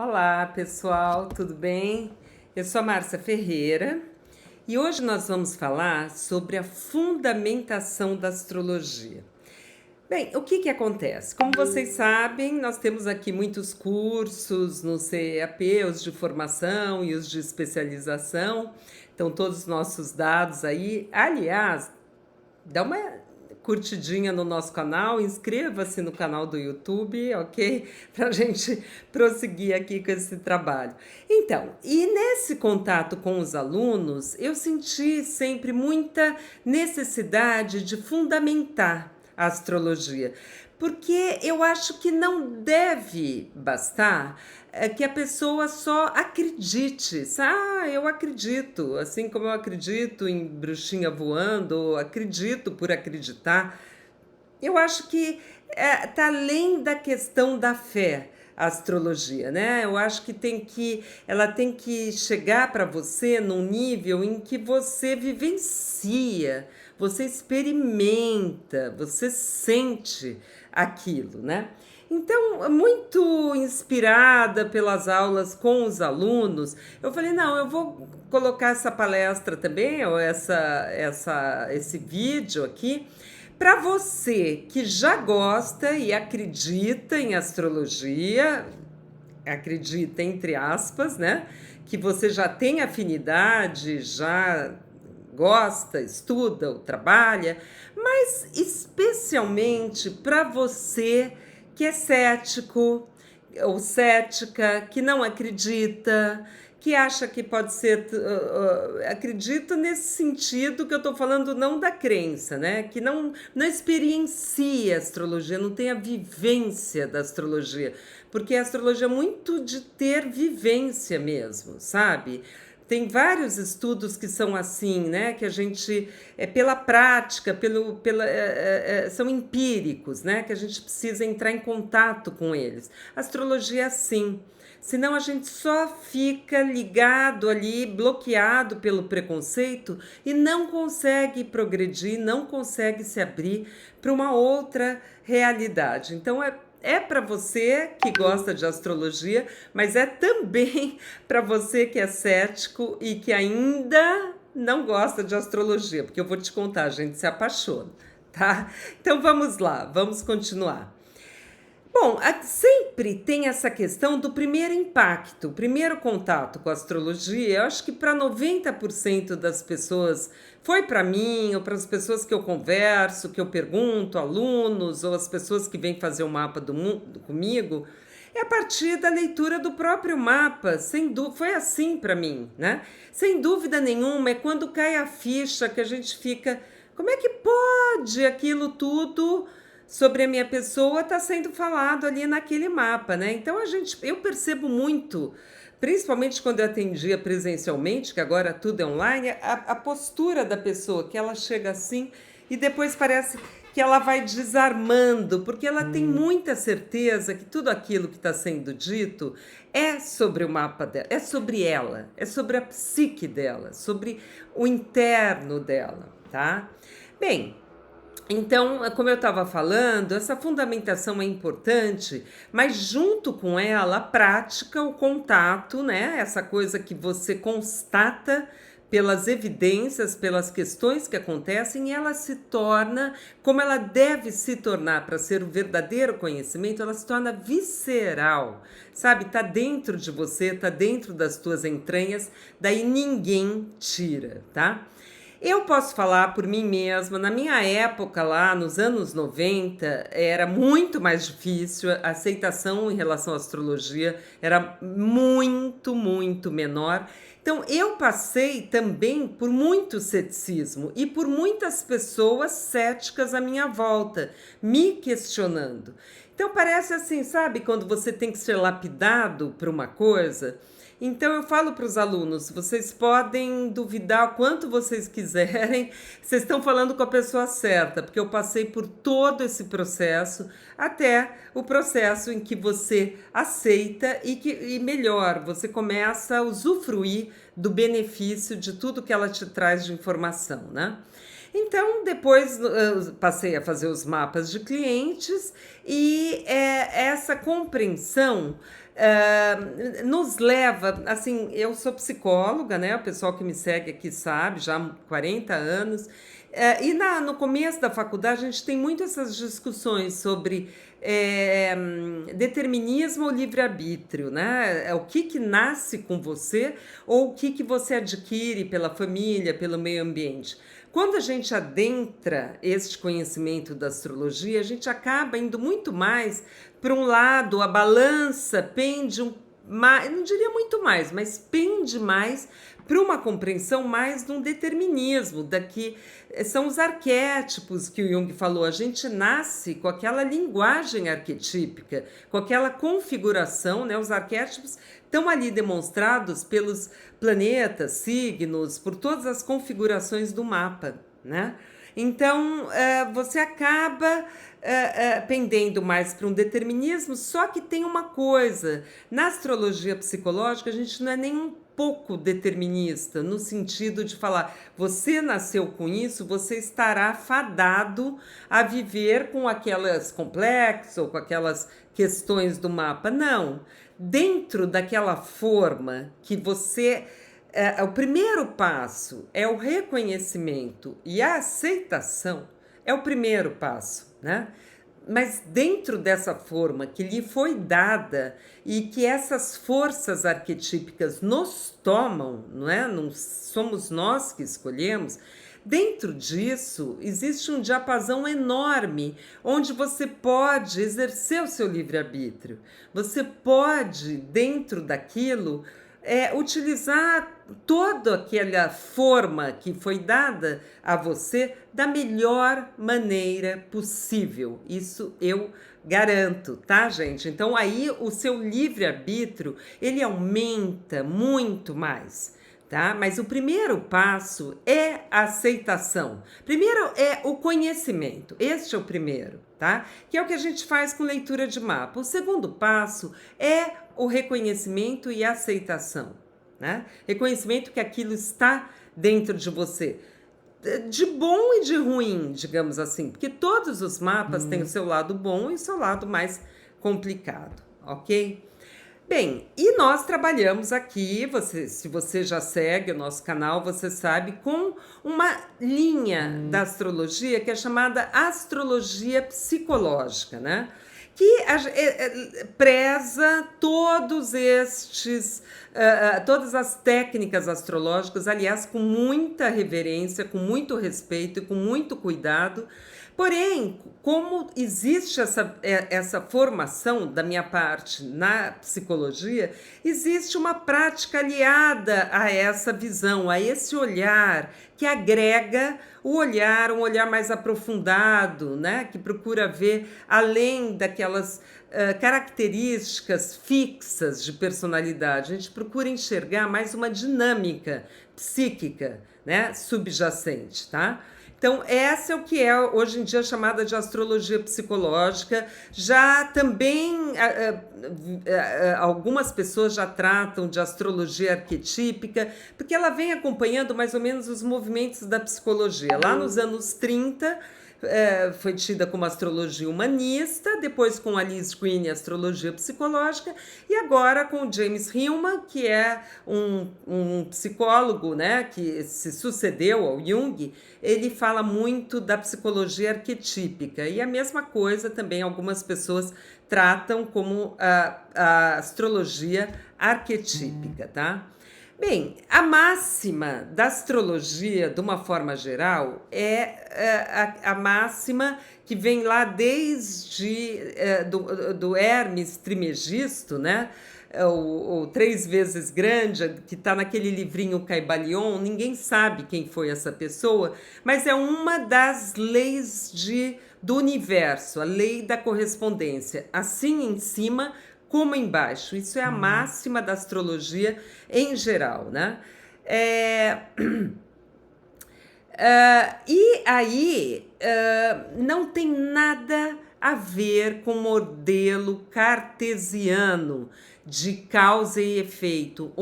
Olá, pessoal, tudo bem? Eu sou a Márcia Ferreira e hoje nós vamos falar sobre a fundamentação da astrologia. Bem, o que acontece? Como vocês sabem, nós temos aqui muitos cursos no CEAP, os de formação e os de especialização. Então, todos os nossos dados aí. Aliás, dá uma curtidinha no nosso canal, inscreva-se no canal do YouTube, ok? Para a gente prosseguir aqui com esse trabalho. Então, e nesse contato com os alunos, eu senti sempre muita necessidade de fundamentar a astrologia, porque eu acho que não deve bastar que a pessoa só acredite. Eu acredito, assim como eu acredito em bruxinha voando, ou acredito por acreditar. Eu acho que tá além da questão da fé a astrologia, né? Eu acho que ela tem que chegar para você num nível em que você vivencia, você experimenta, você sente aquilo, né? Então, muito inspirada pelas aulas com os alunos, eu falei, não, eu vou colocar essa palestra também, ou esse vídeo aqui, para você que já gosta e acredita em astrologia, acredita entre aspas, né? Que você já tem afinidade, já gosta, estuda ou trabalha, mas especialmente para você que é cético ou cética, que não acredita, que acha que pode ser. Acredita nesse sentido que eu estou falando, não da crença, né? Que não experiencia a astrologia, não tem a vivência da astrologia, porque a astrologia é muito de ter vivência mesmo, sabe? Tem vários estudos que são assim, né? Que a gente, pela prática, são empíricos, né? Que a gente precisa entrar em contato com eles. A astrologia é assim. Senão a gente só fica ligado ali, bloqueado pelo preconceito e não consegue progredir, não consegue se abrir para uma outra realidade. Então é para você que gosta de astrologia, mas é também para você que é cético e que ainda não gosta de astrologia, porque eu vou te contar, a gente se apaixona, tá? Então vamos lá, vamos continuar. Bom, sempre tem essa questão do primeiro impacto, o primeiro contato com a astrologia. Eu acho que para 90% das pessoas, foi para mim, ou para as pessoas que eu converso, que eu pergunto, alunos, ou as pessoas que vêm fazer o mapa do mundo comigo, é a partir da leitura do próprio mapa, sem dúvida, foi assim para mim, né? Sem dúvida nenhuma, é quando cai a ficha que a gente fica, como é que pode aquilo tudo sobre a minha pessoa está sendo falado ali naquele mapa, né? Então eu percebo muito, principalmente quando eu atendia presencialmente, que agora tudo é online, a postura da pessoa, que ela chega assim e depois parece que ela vai desarmando, porque ela tem muita certeza que tudo aquilo que está sendo dito é sobre o mapa dela, é sobre ela, é sobre a psique dela, sobre o interno dela, tá? Bem, então, como eu estava falando, essa fundamentação é importante, mas junto com ela, a prática, o contato, né? Essa coisa que você constata pelas evidências, pelas questões que acontecem, e ela se torna, como ela deve se tornar para ser o verdadeiro conhecimento, ela se torna visceral, sabe? Tá dentro de você, tá dentro das tuas entranhas, daí ninguém tira, tá? Eu posso falar por mim mesma, na minha época lá, nos anos 90, era muito mais difícil, a aceitação em relação à astrologia era muito, muito menor. Então, eu passei também por muito ceticismo e por muitas pessoas céticas à minha volta, me questionando. Então, parece assim, sabe, quando você tem que ser lapidado por uma coisa. Então eu falo para os alunos, vocês podem duvidar o quanto vocês quiserem, vocês estão falando com a pessoa certa, porque eu passei por todo esse processo, até o processo em que você aceita e melhor, você começa a usufruir do benefício de tudo que ela te traz de informação, né? Então, depois passei a fazer os mapas de clientes e essa compreensão nos leva, assim, eu sou psicóloga, né? O pessoal que me segue aqui sabe, já há 40 anos. No começo da faculdade, a gente tem muito essas discussões sobre determinismo ou livre-arbítrio, né? O que nasce com você ou o que você adquire pela família, pelo meio ambiente. Quando a gente adentra este conhecimento da astrologia, a gente acaba indo muito mais para um lado, a balança pende mais, não diria muito mais, mas pende mais para uma compreensão mais de um determinismo, daqui são os arquétipos que o Jung falou, a gente nasce com aquela linguagem arquetípica, com aquela configuração, né? Os arquétipos estão ali demonstrados pelos planetas, signos, por todas as configurações do mapa, né? Então, você acaba pendendo mais para um determinismo, só que tem uma coisa, na astrologia psicológica a gente não é nem um pouco determinista, no sentido de falar, você nasceu com isso, você estará fadado a viver com aquelas complexos ou com aquelas questões do mapa. Não, dentro daquela forma que você... o primeiro passo é o reconhecimento e a aceitação, é o primeiro passo, né? Mas dentro dessa forma que lhe foi dada e que essas forças arquetípicas nos tomam, não é? Não somos nós que escolhemos. Dentro disso existe um diapasão enorme onde você pode exercer o seu livre-arbítrio. Você pode, dentro daquilo, utilizar toda aquela forma que foi dada a você da melhor maneira possível. Isso eu garanto, tá, gente? Então aí o seu livre-arbítrio, ele aumenta muito mais, tá? Mas o primeiro passo é a aceitação. Primeiro é o conhecimento. Este é o primeiro, tá? Que é o que a gente faz com leitura de mapa. O segundo passo é o reconhecimento e aceitação, né? Reconhecimento que aquilo está dentro de você, de bom e de ruim, digamos assim, porque todos os mapas têm o seu lado bom e o seu lado mais complicado, ok? Bem, e nós trabalhamos aqui, se você já segue o nosso canal, você sabe, com uma linha da astrologia que é chamada astrologia psicológica, né? Que preza todos estes, todas as técnicas astrológicas, aliás, com muita reverência, com muito respeito e com muito cuidado. Porém, como existe essa formação da minha parte na psicologia, existe uma prática aliada a essa visão, a esse olhar que agrega o olhar, um olhar mais aprofundado, né? Que procura ver além daquelas características fixas de personalidade. A gente procura enxergar mais uma dinâmica psíquica, né? Subjacente, tá? Então, essa é o que é hoje em dia chamada de astrologia psicológica. Já também algumas pessoas já tratam de astrologia arquetípica, porque ela vem acompanhando mais ou menos os movimentos da psicologia. Lá nos anos 30, foi tida como astrologia humanista, depois com Alice Green, astrologia psicológica, e agora com o James Hillman, que é um psicólogo, né, que se sucedeu ao Jung. Ele fala muito da psicologia arquetípica, e a mesma coisa também algumas pessoas tratam como a astrologia arquetípica, tá? Bem, a máxima da astrologia, de uma forma geral, é a máxima que vem lá desde do Hermes Trismegisto, né? O Três Vezes Grande, que está naquele livrinho Caibalion. Ninguém sabe quem foi essa pessoa, mas é uma das leis do universo, a lei da correspondência, assim em cima como embaixo. Isso é a máxima da astrologia em geral, né? E aí não tem nada a ver com o modelo cartesiano de causa e efeito.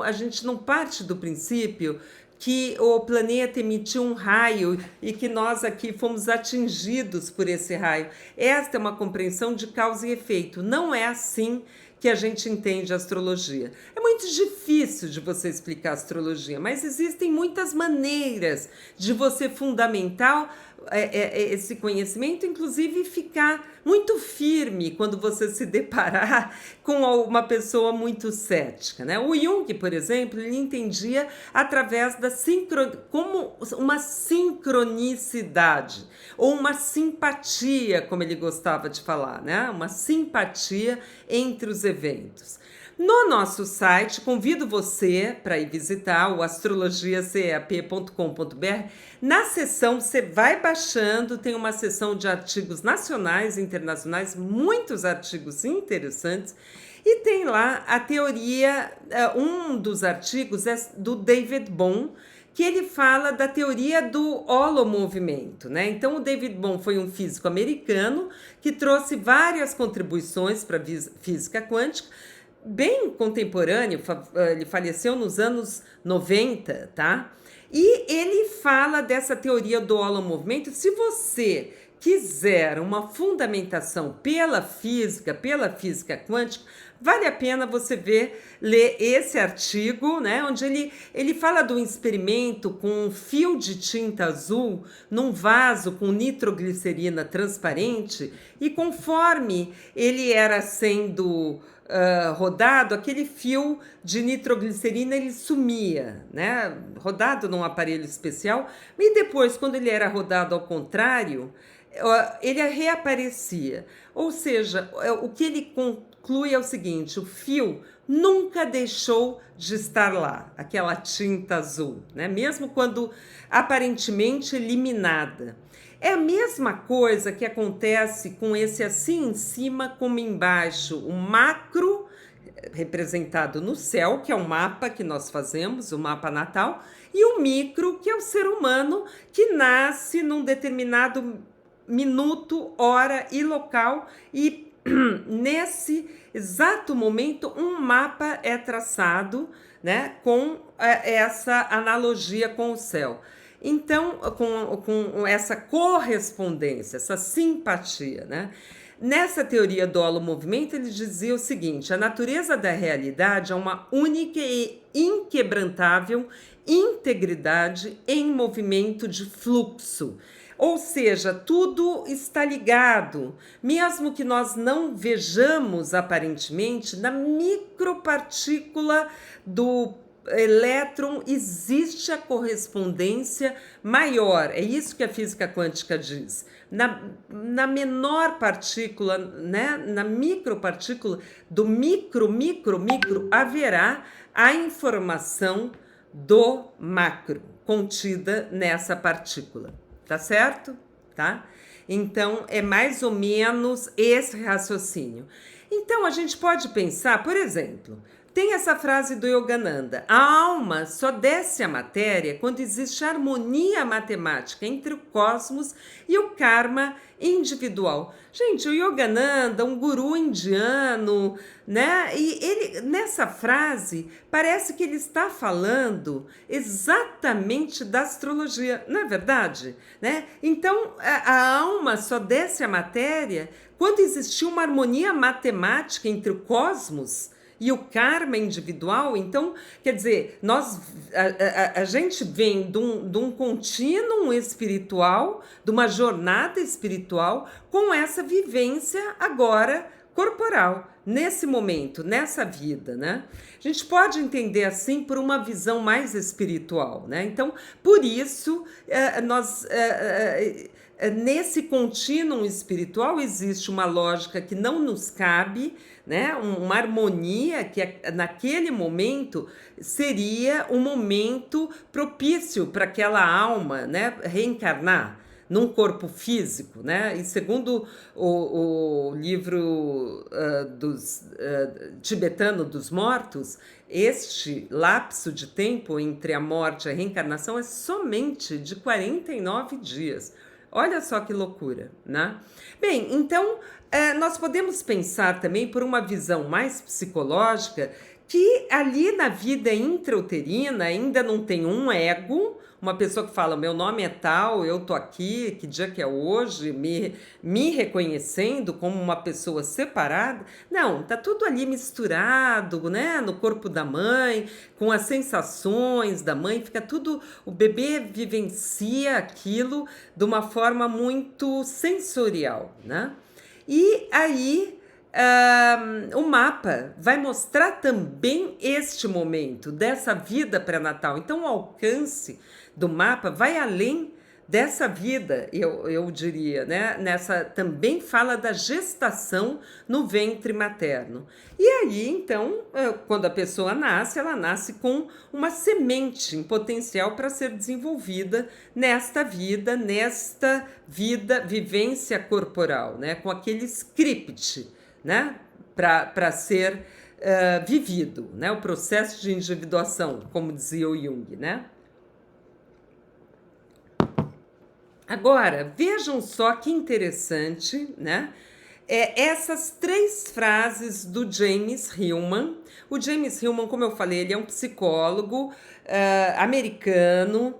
A gente não parte do princípio que o planeta emitiu um raio e que nós aqui fomos atingidos por esse raio. Esta é uma compreensão de causa e efeito. Não é assim que a gente entende a astrologia. É muito difícil de você explicar a astrologia, mas existem muitas maneiras de você fundamentar esse conhecimento, inclusive ficar muito firme quando você se deparar com uma pessoa muito cética, né? O Jung, por exemplo, ele entendia através da como uma sincronicidade ou uma simpatia, como ele gostava de falar, né? Uma simpatia entre os eventos. No nosso site, convido você para ir visitar o astrologiacap.com.br. Na seção, você vai baixando, tem uma seção de artigos nacionais e internacionais, muitos artigos interessantes, e tem lá a teoria, um dos artigos é do David Bohm, que ele fala da teoria do holomovimento, né? Então, o David Bohm foi um físico americano que trouxe várias contribuições para a física quântica, bem contemporâneo, ele faleceu nos anos 90, tá? E ele fala dessa teoria do holomovimento. Se você quiser uma fundamentação pela física quântica, vale a pena você ler esse artigo, né, onde ele fala do experimento com um fio de tinta azul num vaso com nitroglicerina transparente, e conforme ele era sendo rodado, aquele fio de nitroglicerina ele sumia, né? Rodado num aparelho especial, e depois, quando ele era rodado ao contrário, ele reaparecia. Ou seja, o que ele conclui é o seguinte: o fio nunca deixou de estar lá, aquela tinta azul, né? Mesmo quando aparentemente eliminada. É a mesma coisa que acontece com esse assim em cima como embaixo, o macro, representado no céu, que é o mapa que nós fazemos, o mapa natal, e o micro, que é o ser humano que nasce num determinado minuto, hora e local, e nesse exato momento um mapa é traçado, né, com essa analogia com o céu. Então, com essa correspondência, essa simpatia, né? Nessa teoria do holomovimento, ele dizia o seguinte: a natureza da realidade é uma única e inquebrantável integridade em movimento de fluxo. Ou seja, tudo está ligado, mesmo que nós não vejamos aparentemente, na micropartícula do elétron existe a correspondência maior. É isso que a física quântica diz. Na menor partícula, né, na micropartícula do micro, haverá a informação do macro contida nessa partícula. Tá certo? Tá? Então, é mais ou menos esse raciocínio. Então, a gente pode pensar, por exemplo, tem essa frase do Yogananda: a alma só desce à matéria quando existe harmonia matemática entre o cosmos e o karma individual. Gente, o Yogananda, um guru indiano, né? E ele, nessa frase, parece que ele está falando exatamente da astrologia, não é verdade? Né? Então, a alma só desce à matéria quando existiu uma harmonia matemática entre o cosmos e o karma individual. Então, quer dizer, a gente vem de um contínuo espiritual, de uma jornada espiritual, com essa vivência agora corporal, nesse momento, nessa vida, né? A gente pode entender assim por uma visão mais espiritual, né? Então, por isso, nesse contínuo espiritual existe uma lógica que não nos cabe, né? Uma harmonia que naquele momento seria um momento propício para aquela alma, né, reencarnar num corpo físico, né? E segundo o livro tibetano dos mortos, este lapso de tempo entre a morte e a reencarnação é somente de 49 dias. Olha só que loucura, né? Bem, então, nós podemos pensar também por uma visão mais psicológica que ali na vida intrauterina ainda não tem um ego, uma pessoa que fala, meu nome é tal, eu tô aqui, que dia que é hoje, me reconhecendo como uma pessoa separada. Não, tá tudo ali misturado, né, no corpo da mãe, com as sensações da mãe, fica tudo, o bebê vivencia aquilo de uma forma muito sensorial, né? E aí o mapa vai mostrar também este momento dessa vida pré-natal. Então, o alcance do mapa vai além dessa vida, eu diria, né? Nessa também fala da gestação no ventre materno. E aí, então, quando a pessoa nasce, ela nasce com uma semente em potencial para ser desenvolvida nesta vida, vivência corporal, né? Com aquele script, né? Para ser vivido, né? O processo de individuação, como dizia o Jung, né? Agora, vejam só que interessante, né? Essas 3 frases do James Hillman. O James Hillman, como eu falei, ele é um psicólogo americano,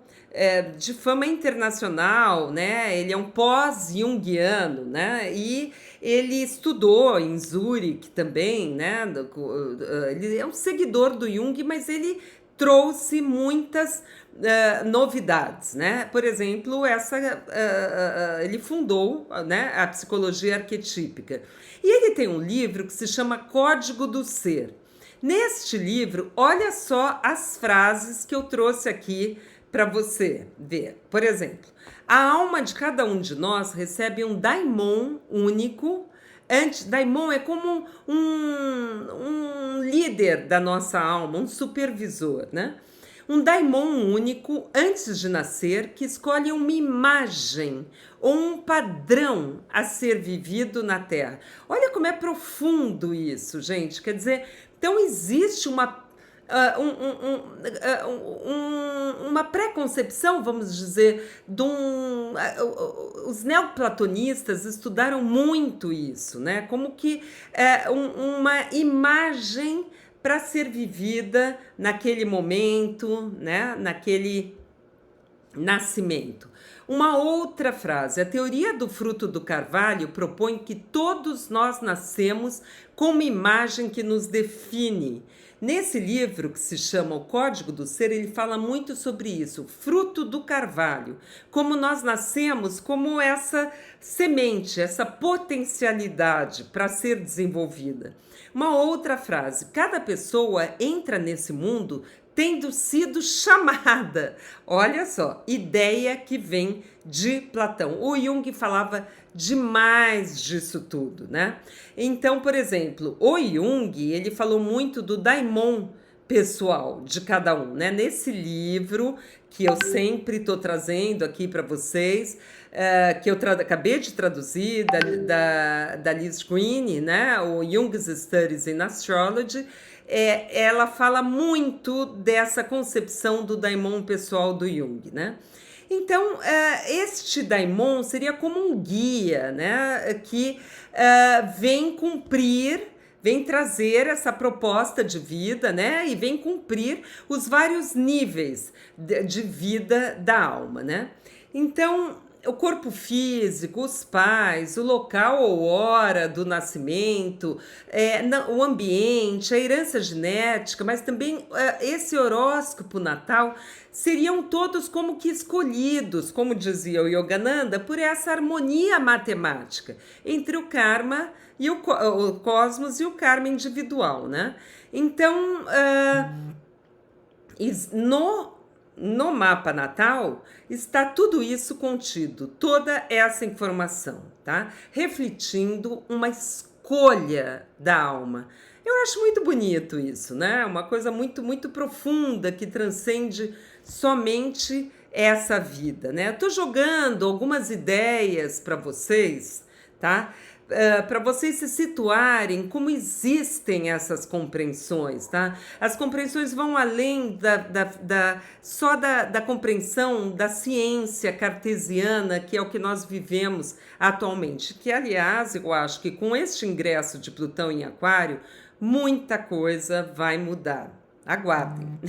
de fama internacional, né? Ele é um pós-junguiano, né? E ele estudou em Zurique também, né? Ele é um seguidor do Jung, mas ele trouxe muitas novidades, né? Por exemplo, ele fundou, né, a psicologia arquetípica. E ele tem um livro que se chama Código do Ser. Neste livro, olha só as frases que eu trouxe aqui para você ver. Por exemplo, a alma de cada um de nós recebe um daimon único. Daimon é como um líder da nossa alma, um supervisor, né? Um daimon único antes de nascer que escolhe uma imagem ou um padrão a ser vivido na Terra. Olha como é profundo isso, gente. Quer dizer, então existe uma uma pré-concepção, vamos dizer, os neoplatonistas estudaram muito isso, né? Como que uma imagem para ser vivida naquele momento, né? Naquele nascimento. Uma outra frase, a teoria do fruto do carvalho propõe que todos nós nascemos com uma imagem que nos define. Nesse livro, que se chama O Código do Ser, ele fala muito sobre isso, fruto do carvalho, como nós nascemos como essa semente, essa potencialidade para ser desenvolvida. Uma outra frase, cada pessoa entra nesse mundo tendo sido chamada. Olha só, ideia que vem de Platão. O Jung falava demais disso tudo, né? Então, por exemplo, o Jung, ele falou muito do daimon pessoal de cada um, né? Nesse livro que eu sempre estou trazendo aqui para vocês, que eu acabei de traduzir, da Liz Greene, né? O Jung's Studies in Astrology, ela fala muito dessa concepção do daimon pessoal do Jung, né? Então, este daimon seria como um guia, né? Que vem trazer essa proposta de vida, né? E vem cumprir os vários níveis de vida da alma, né? Então, o corpo físico, os pais, o local ou hora do nascimento, o ambiente, a herança genética, mas também esse horóscopo natal seriam todos como que escolhidos, como dizia o Yogananda, por essa harmonia matemática entre o karma e o cosmos e o karma individual, né? Então, no mapa natal está tudo isso contido, toda essa informação, tá? Refletindo uma escolha da alma. Eu acho muito bonito isso, né? Uma coisa muito, muito profunda que transcende somente essa vida, né? Eu tô jogando algumas ideias para vocês, tá? Para vocês se situarem como existem essas compreensões, tá? As compreensões vão além só da compreensão da ciência cartesiana, que é o que nós vivemos atualmente. Que, aliás, eu acho que com este ingresso de Plutão em Aquário, muita coisa vai mudar, Aguardem.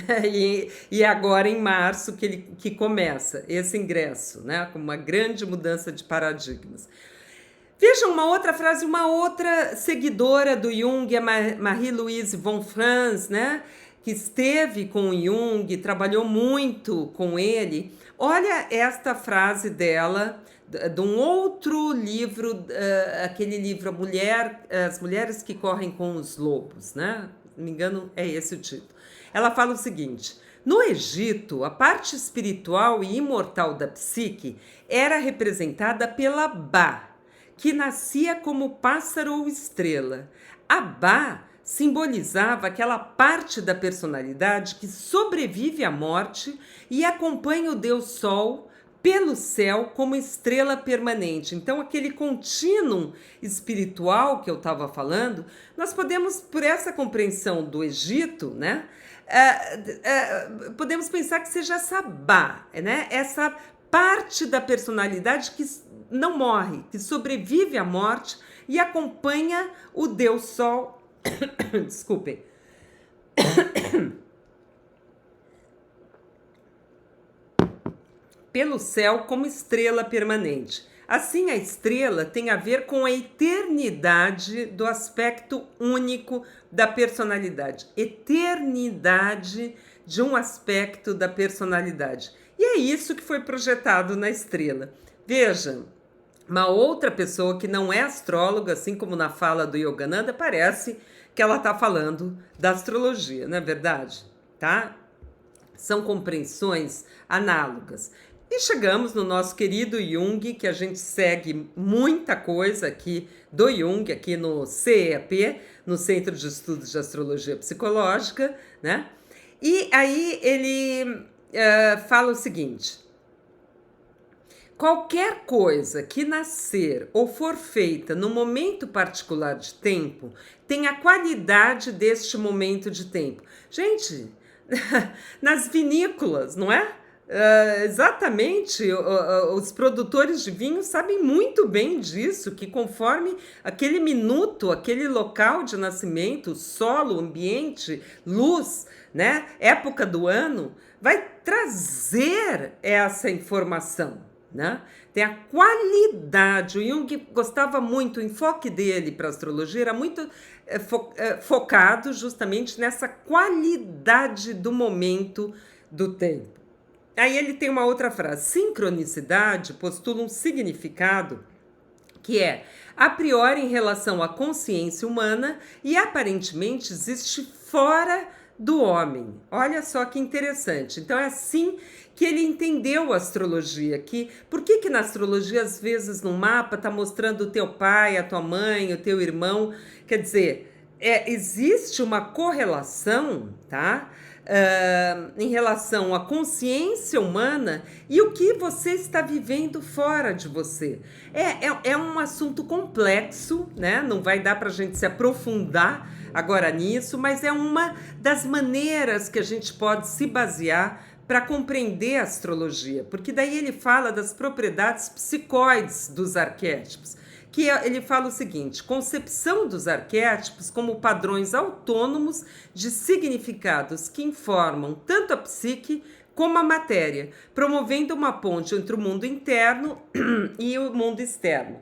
E agora em março que começa esse ingresso, né? Com uma grande mudança de paradigmas. Vejam uma outra frase, uma outra seguidora do Jung, a Marie-Louise von Franz, né? Que esteve com o Jung, trabalhou muito com ele. Olha esta frase dela, de um outro livro, aquele livro As Mulheres que Correm com os Lobos, né? Se não me engano, é esse o título. Ela fala o seguinte: no Egito, a parte espiritual e imortal da psique era representada pela Ba, que nascia como pássaro ou estrela. A Ba simbolizava aquela parte da personalidade que sobrevive à morte e acompanha o Deus Sol pelo céu como estrela permanente. Então, aquele contínuo espiritual que eu estava falando, nós podemos, por essa compreensão do Egito, né, podemos pensar que seja essa Ba, né, essa parte da personalidade que não morre, que sobrevive à morte e acompanha o Deus Sol. Desculpem. Pelo céu como estrela permanente. Assim, a estrela tem a ver com a eternidade do aspecto único da personalidade. Eternidade de um aspecto da personalidade. E é isso que foi projetado na estrela. Veja, uma outra pessoa que não é astróloga, assim como na fala do Yogananda, parece que ela está falando da astrologia, não é verdade? Tá? São compreensões análogas. E chegamos no nosso querido Jung, que a gente segue muita coisa aqui do Jung, aqui no CEAP, no Centro de Estudos de Astrologia Psicológica, né? E aí ele fala o seguinte: qualquer coisa que nascer ou for feita no momento particular de tempo tem a qualidade deste momento de tempo. Gente, nas vinícolas, não é? Exatamente, os produtores de vinho sabem muito bem disso, que conforme aquele minuto, aquele local de nascimento, solo, ambiente, luz, né, época do ano, vai trazer essa informação, né? Tem a qualidade. O Jung gostava muito, o enfoque dele para a astrologia era muito focado justamente nessa qualidade do momento do tempo. Aí ele tem uma outra frase: sincronicidade postula um significado que é a priori em relação à consciência humana e aparentemente existe fora do homem. Olha só que interessante. Então é assim que ele entendeu a astrologia. Por que na astrologia, às vezes, no mapa, está mostrando o teu pai, a tua mãe, o teu irmão? Quer dizer, existe uma correlação, tá? Em relação à consciência humana e o que você está vivendo fora de você. É um assunto complexo, né? Não vai dar para a gente se aprofundar agora nisso, mas é uma das maneiras que a gente pode se basear para compreender a astrologia, porque daí ele fala das propriedades psicoides dos arquétipos, que ele fala o seguinte: concepção dos arquétipos como padrões autônomos de significados que informam tanto a psique como a matéria, promovendo uma ponte entre o mundo interno e o mundo externo.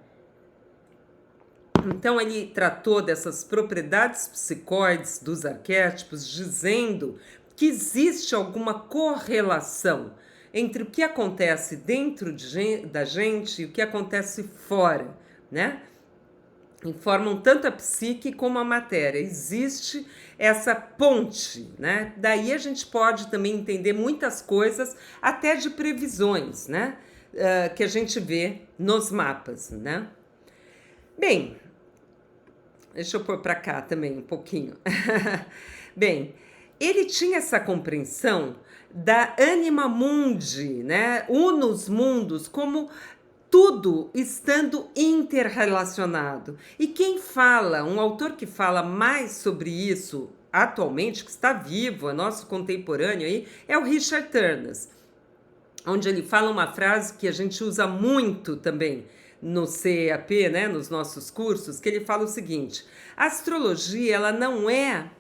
Então ele tratou dessas propriedades psicoides dos arquétipos, dizendo que existe alguma correlação entre o que acontece dentro da gente e o que acontece fora, né? Informam tanto a psique como a matéria. Existe essa ponte, né? Daí a gente pode também entender muitas coisas, até de previsões, né? Que a gente vê nos mapas, né? Bem, deixa eu pôr para cá também um pouquinho. Bem, ele tinha essa compreensão da anima mundi, né? Unus mundus, como tudo estando interrelacionado. E quem fala, um autor que fala mais sobre isso atualmente, que está vivo, é nosso contemporâneo aí, é o Richard Turnus, onde ele fala uma frase que a gente usa muito também no CEAP, né, nos nossos cursos, que ele fala o seguinte: a astrologia, ela não é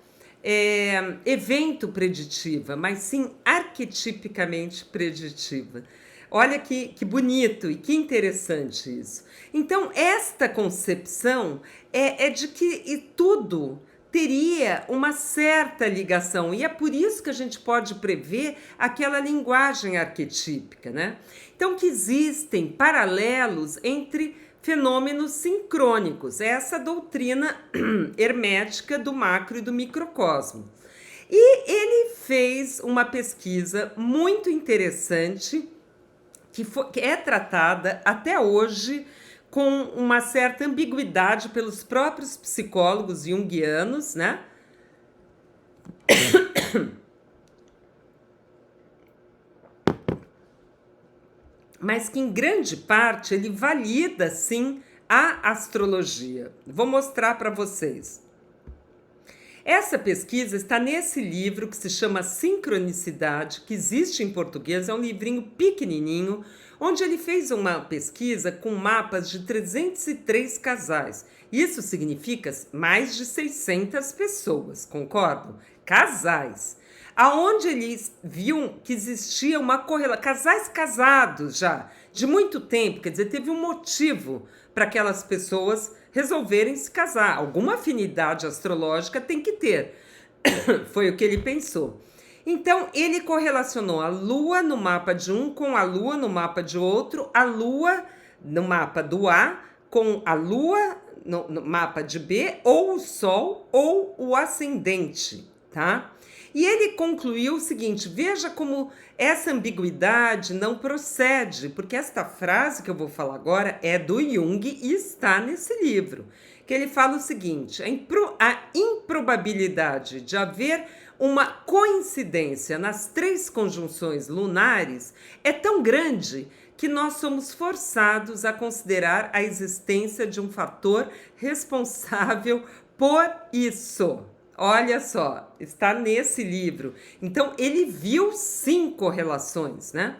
evento preditiva, mas sim arquetipicamente preditiva. Olha que bonito e que interessante isso. Então, esta concepção é de que tudo teria uma certa ligação, e é por isso que a gente pode prever aquela linguagem arquetípica, né? Então, que existem paralelos entre fenômenos sincrônicos, essa doutrina hermética do macro e do microcosmo. E ele fez uma pesquisa muito interessante que é tratada até hoje com uma certa ambiguidade pelos próprios psicólogos junguianos, né? Mas que em grande parte ele valida sim a astrologia. Vou mostrar para vocês. Essa pesquisa está nesse livro que se chama Sincronicidade, que existe em português, é um livrinho pequenininho, onde ele fez uma pesquisa com mapas de 303 casais. Isso significa mais de 600 pessoas, concordam? Casais. Aonde eles viam que existia uma correlação, casais casados já, de muito tempo, quer dizer, teve um motivo para aquelas pessoas resolverem se casar. Alguma afinidade astrológica tem que ter. Foi o que ele pensou. Então, ele correlacionou a Lua no mapa de um com a Lua no mapa de outro, a Lua no mapa do A com a Lua no mapa de B, ou o Sol ou o ascendente, tá? E ele concluiu o seguinte: veja como essa ambiguidade não procede, porque esta frase que eu vou falar agora é do Jung e está nesse livro, que ele fala o seguinte: a improbabilidade de haver uma coincidência nas 3 conjunções lunares é tão grande que nós somos forçados a considerar a existência de um fator responsável por isso. Olha só, está nesse livro. Então, ele viu sim correlações, né?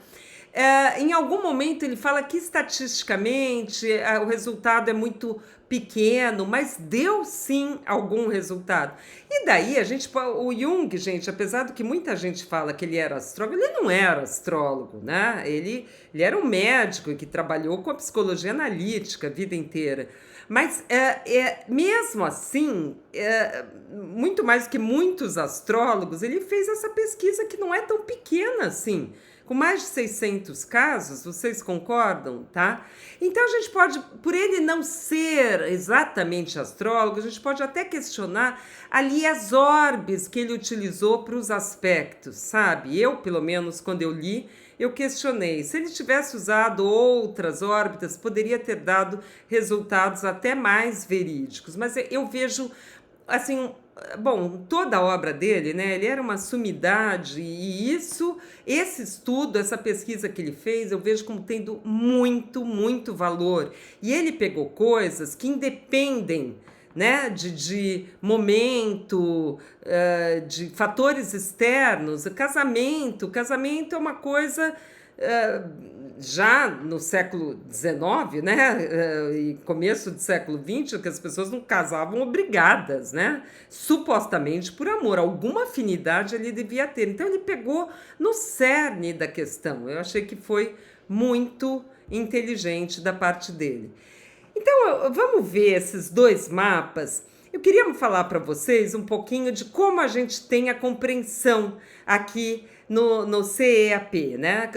Em algum momento ele fala que estatisticamente o resultado é muito pequeno, mas deu sim algum resultado. E daí o Jung, gente, apesar do que muita gente fala que ele era astrólogo, ele não era astrólogo, né? Ele era um médico que trabalhou com a psicologia analítica a vida inteira. Mas mesmo assim, muito mais do que muitos astrólogos, ele fez essa pesquisa que não é tão pequena assim. Com mais de 600 casos, vocês concordam, tá? Então a gente pode, por ele não ser exatamente astrólogo, a gente pode até questionar ali as orbes que ele utilizou para os aspectos, sabe? Eu, pelo menos, quando eu li, eu questionei. Se ele tivesse usado outras órbitas, poderia ter dado resultados até mais verídicos. Mas eu vejo, assim, bom, toda a obra dele, né? Ele era uma sumidade e esse estudo, essa pesquisa que ele fez, eu vejo como tendo muito, muito valor. E ele pegou coisas que independem, né, de momento, de fatores externos. Casamento é uma coisa já no século XIX, né, e começo do século XX, que as pessoas não casavam obrigadas, né, supostamente por amor, alguma afinidade ele devia ter. Então ele pegou no cerne da questão. Eu achei que foi muito inteligente da parte dele. Então, vamos ver esses 2 mapas. Eu queria falar para vocês um pouquinho de como a gente tem a compreensão aqui no CEAP, né?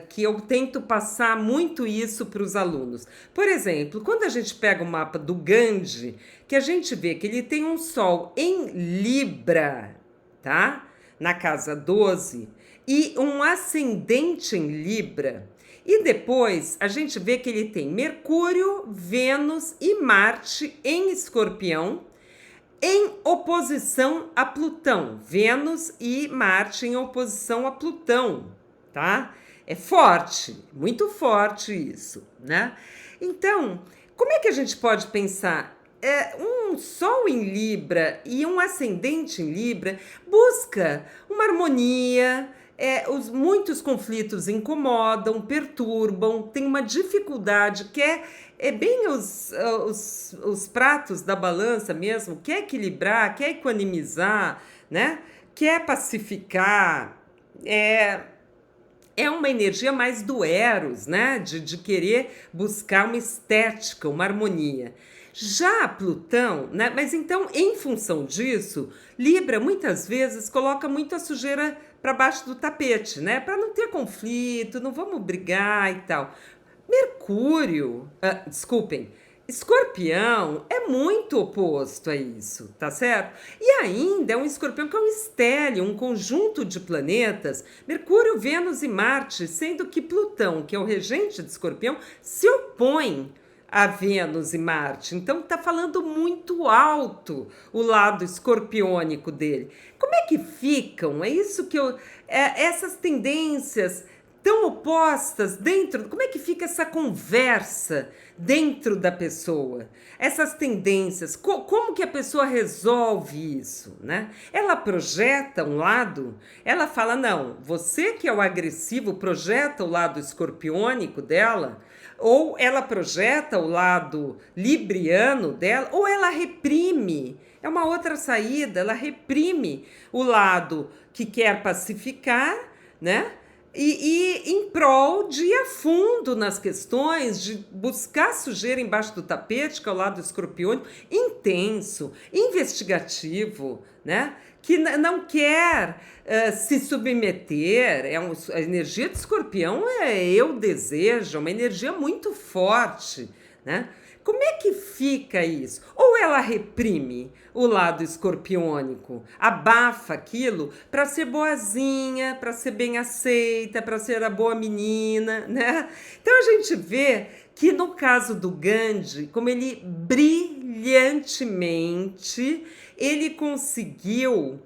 Que eu tento passar muito isso para os alunos. Por exemplo, quando a gente pega o mapa do Gandhi, que a gente vê que ele tem um Sol em Libra, tá? Na casa 12, e um ascendente em Libra. E depois a gente vê que ele tem Mercúrio, Vênus e Marte em Escorpião, em oposição a Plutão. Vênus e Marte em oposição a Plutão, tá? É forte, muito forte isso, né? Então, como é que a gente pode pensar? Um Sol em Libra e um ascendente em Libra busca uma harmonia. Muitos conflitos incomodam, perturbam, tem uma dificuldade, é bem os pratos da balança mesmo, quer equilibrar, quer equanimizar, né? Quer pacificar, é uma energia mais do Eros, né? De querer buscar uma estética, uma harmonia. Já Plutão, né? Mas então, em função disso, Libra muitas vezes coloca muito a sujeira para baixo do tapete, né? Para não ter conflito, não vamos brigar e tal. Mercúrio, desculpem, Escorpião é muito oposto a isso, tá certo? E ainda é um escorpião que é um estélio, um conjunto de planetas, Mercúrio, Vênus e Marte, sendo que Plutão, que é o regente de escorpião, se opõe a Vênus e Marte. Então tá falando muito alto o lado escorpiônico dele. Como é que ficam? É isso que eu. Essas tendências tão opostas dentro. Como é que fica essa conversa dentro da pessoa? Essas tendências, como que a pessoa resolve isso, né? Ela projeta um lado, ela fala, não, você que é o agressivo projeta o lado escorpiônico dela, ou ela projeta o lado libriano dela, ou ela reprime. É uma outra saída, ela reprime o lado que quer pacificar, né? E em prol de ir a fundo nas questões, de buscar sujeira embaixo do tapete, que é o lado escorpiônico, intenso, investigativo, né? Que não quer se submeter. A energia de escorpião é eu desejo, é uma energia muito forte, né? Como é que fica isso? Ou ela reprime o lado escorpiônico, abafa aquilo para ser boazinha, para ser bem aceita, para ser a boa menina, né? Então a gente vê que no caso do Gandhi, como ele brilhantemente, ele conseguiu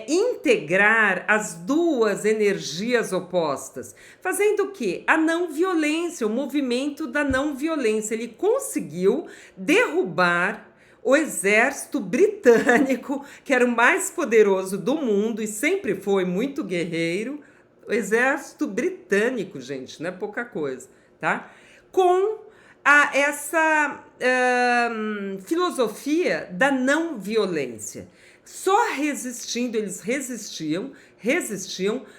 integrar as duas energias opostas, fazendo o quê? A não violência, o movimento da não violência. Ele conseguiu derrubar o exército britânico, que era o mais poderoso do mundo e sempre foi muito guerreiro. O exército britânico, gente, não é pouca coisa, tá? Com essa filosofia da não violência. Só resistindo, eles resistiam,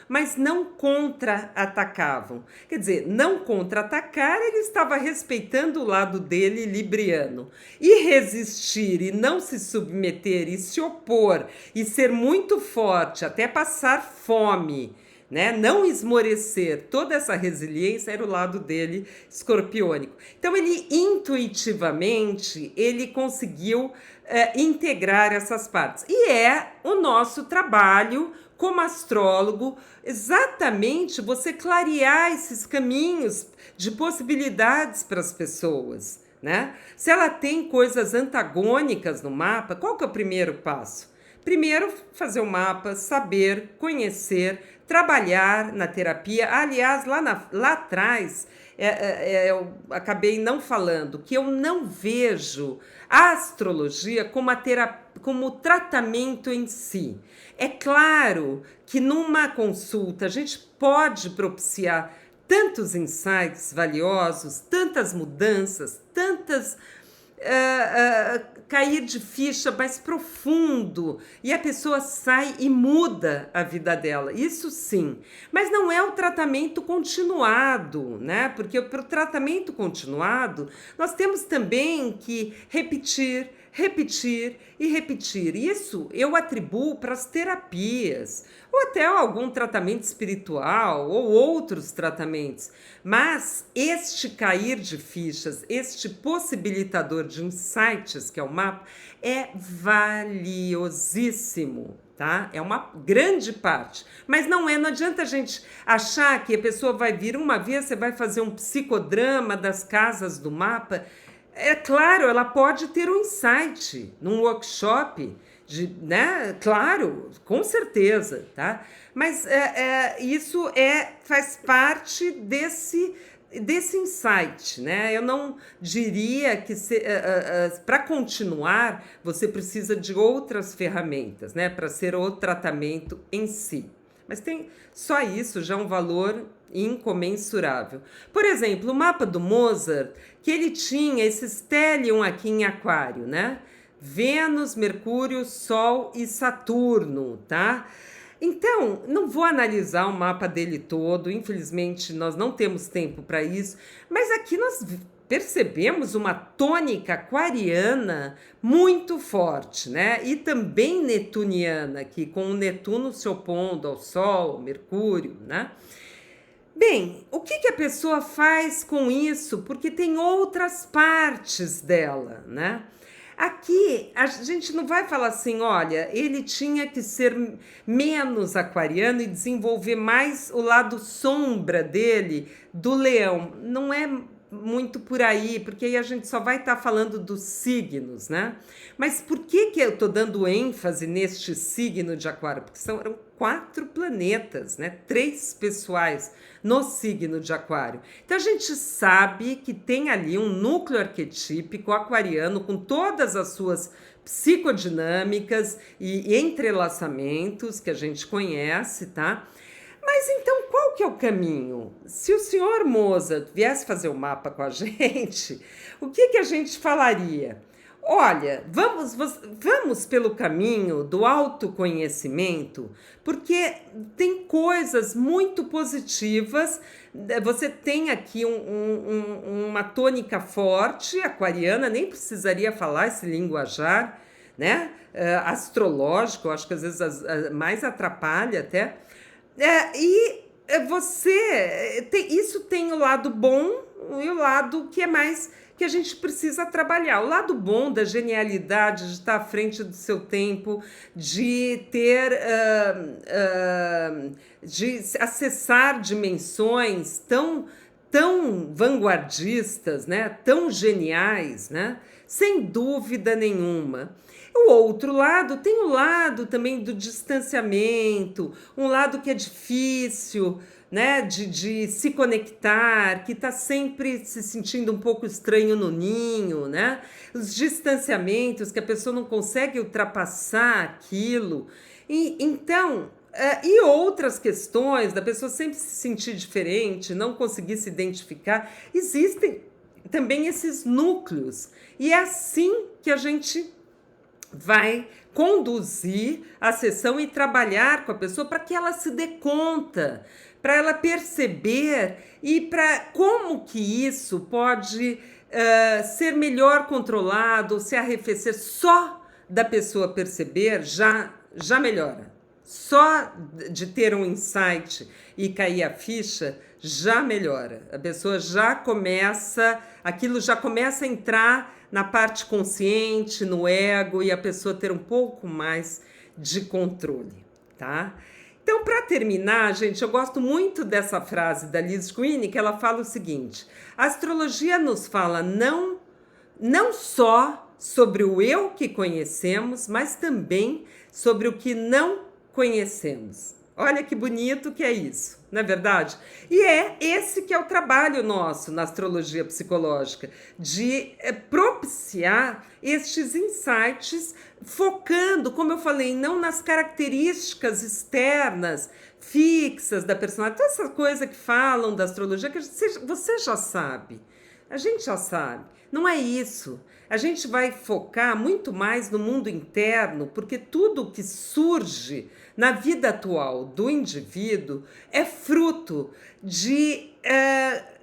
mas não contra-atacavam. Quer dizer, não contra-atacar, ele estava respeitando o lado dele libriano. E resistir, e não se submeter, e se opor, e ser muito forte, até passar fome, né? Não esmorecer, toda essa resiliência era o lado dele escorpiônico. Então ele intuitivamente ele conseguiu integrar essas partes. E é o nosso trabalho como astrólogo exatamente você clarear esses caminhos de possibilidades para as pessoas, né? Se ela tem coisas antagônicas no mapa, qual que é o primeiro passo? Primeiro, fazer o mapa, saber, conhecer, trabalhar na terapia. Aliás, lá atrás, eu acabei não falando que eu não vejo a astrologia como tratamento em si. É claro que numa consulta a gente pode propiciar tantos insights valiosos, tantas mudanças, tantas... cair de ficha mais profundo e a pessoa sai e muda a vida dela, isso sim, mas não é o tratamento continuado, né? Porque para o tratamento continuado nós temos também que repetir e repetir. Isso eu atribuo para as terapias, ou até algum tratamento espiritual, ou outros tratamentos. Mas este cair de fichas, este possibilitador de insights, que é o mapa, é valiosíssimo, tá? É uma grande parte. Mas não adianta a gente achar que a pessoa vai vir uma vez, você vai fazer um psicodrama das casas do mapa. É claro, ela pode ter um insight num workshop, né? Claro, com certeza, tá? Mas isso faz parte desse insight, né? Eu não diria que para continuar você precisa de outras ferramentas, né? Para ser o tratamento em si. Mas tem só isso já é um valor incomensurável. Por exemplo, o mapa do Mozart, que ele tinha esse stellium aqui em Aquário, né? Vênus, Mercúrio, Sol e Saturno, tá? Então, não vou analisar o mapa dele todo, infelizmente nós não temos tempo para isso, mas aqui nós percebemos uma tônica aquariana muito forte, né? E também netuniana, que com o Netuno se opondo ao Sol, ao Mercúrio, né? Bem, o que a pessoa faz com isso? Porque tem outras partes dela, né? Aqui a gente não vai falar assim, olha, ele tinha que ser menos aquariano e desenvolver mais o lado sombra dele, do leão. Não é muito por aí, porque aí a gente só vai estar falando dos signos, né? Mas por que eu estou dando ênfase neste signo de Aquário? Porque eram 4 planetas, né? 3 pessoais no signo de Aquário. Então a gente sabe que tem ali um núcleo arquetípico aquariano com todas as suas psicodinâmicas e entrelaçamentos que a gente conhece, tá? Mas então qual que é o caminho? Se o senhor Mozart viesse fazer o mapa com a gente, o que a gente falaria? Olha, vamos pelo caminho do autoconhecimento, porque tem coisas muito positivas. Você tem aqui uma tônica forte, aquariana, nem precisaria falar esse linguajar, né? Astrológico, acho que às vezes mais atrapalha até. Isso tem o lado bom e o lado que é mais que a gente precisa trabalhar. O lado bom da genialidade, de estar à frente do seu tempo, de ter, de acessar dimensões tão vanguardistas, né? Tão geniais, né? Sem dúvida nenhuma. O outro lado tem o lado também do distanciamento, um lado que é difícil, né, de se conectar, que está sempre se sentindo um pouco estranho no ninho, né? Os distanciamentos que a pessoa não consegue ultrapassar aquilo. E outras questões da pessoa sempre se sentir diferente, não conseguir se identificar. Existem também esses núcleos. E é assim que a gente vai conduzir a sessão e trabalhar com a pessoa para que ela se dê conta, para ela perceber e para como que isso pode ser melhor controlado ou se arrefecer. Só da pessoa perceber já melhora. Só de ter um insight e cair a ficha já melhora. A pessoa aquilo já começa a entrar na parte consciente, no ego, e a pessoa ter um pouco mais de controle, tá? Então, para terminar, gente, eu gosto muito dessa frase da Liz Greene, que ela fala o seguinte: a astrologia nos fala não só sobre o eu que conhecemos, mas também sobre o que não conhecemos. Olha que bonito que é isso, não é verdade? E é esse que é o trabalho nosso na astrologia psicológica, de propiciar estes insights, focando, como eu falei, não nas características externas, fixas da personalidade, toda essa coisa que falam da astrologia, que você já sabe, a gente já sabe. Não é isso. A gente vai focar muito mais no mundo interno, porque tudo que surge na vida atual do indivíduo é fruto de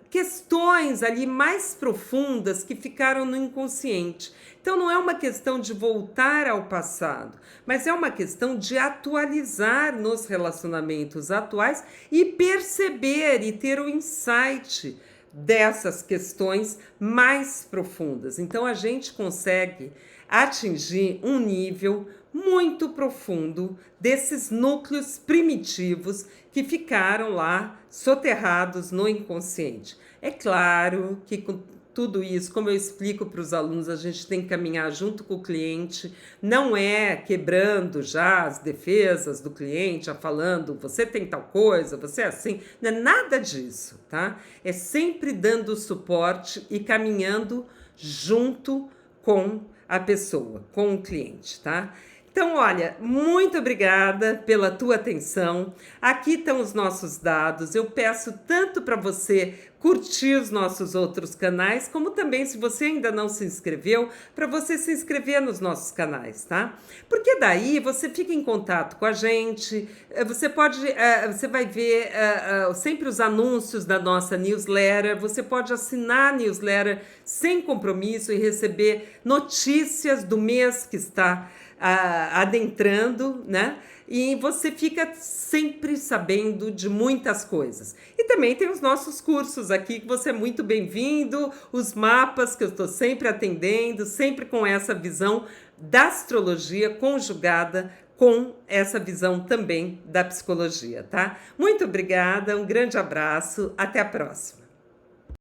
questões ali mais profundas que ficaram no inconsciente. Então não é uma questão de voltar ao passado, mas é uma questão de atualizar nos relacionamentos atuais e perceber e ter o insight dessas questões mais profundas. Então a gente consegue atingir um nível muito profundo desses núcleos primitivos que ficaram lá soterrados no inconsciente. É claro que com tudo isso, como eu explico para os alunos, a gente tem que caminhar junto com o cliente, não é quebrando já as defesas do cliente, falando, você tem tal coisa, você é assim, não é nada disso, tá? É sempre dando suporte e caminhando junto com a pessoa, com o cliente, tá? Então, olha, muito obrigada pela tua atenção. Aqui estão os nossos dados. Eu peço tanto para você curtir os nossos outros canais, como também, se você ainda não se inscreveu, para você se inscrever nos nossos canais, tá? Porque daí você fica em contato com a gente, você vai ver sempre os anúncios da nossa newsletter, você pode assinar a newsletter sem compromisso e receber notícias do mês que está adentrando, né? E você fica sempre sabendo de muitas coisas. E também tem os nossos cursos aqui, que você é muito bem-vindo, os mapas que eu estou sempre atendendo, sempre com essa visão da astrologia conjugada com essa visão também da psicologia, tá? Muito obrigada, um grande abraço, até a próxima.